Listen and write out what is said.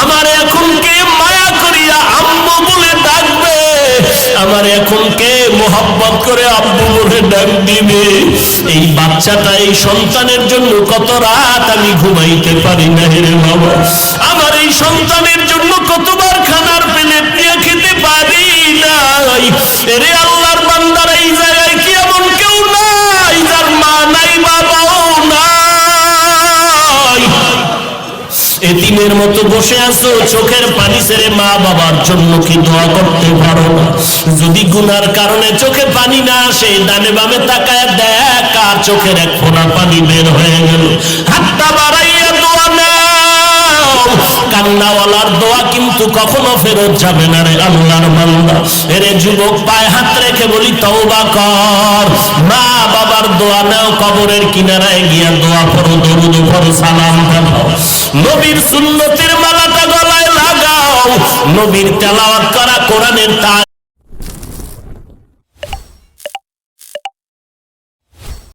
আমার এখন কে মায়া করিয়া আম্মু বলে ডাকবে, আমার এখন কে মোহাব্বত করে আব্বু বলে ডাক দিবে। এই বাচ্চাটা, এই সন্তানের জন্য কত রাত আমি ঘুমাইতে পারি না রে বাবা। আমার এই সন্তানের জন্য কতবার খানার প্লেট নিয়ে খেতে পারি নাই। এরে আল্লাহর বান্দারা, এই জায়গায় কি এমন কেউ নাই যার মা নাই বাবাও নাই? এতিমের মতো বসে আছো, চোখের পানি ছেড়ে মা বাবার জন্য কি দোয়া করতে পারো না? যদি গুনার কারণে চোখে পানি না আসে, ডানে বামে তাকায় দেখ কার চোখের এক ফোঁটা পানি বের হয়ে গেল। হাতটা বাড়াইয়া দোয়া নাও। কান্নাওয়ালার দোয়া কিন্তু কখনো ফেরত যাবে না রে আল্লাহর বান্দা। এরে যুবক, পায়ে হাত রেখে বলি তওবা কর। মা বাবার দোয়া নাও, কবরের কিনারায় গিয়া দোয়া করো, দরুদ পড়ো, সালাম দাও। নবীর সুন্নতের মালাটা গলায় লাগাও, নবীর তেলাওয়াত করা কোরআনের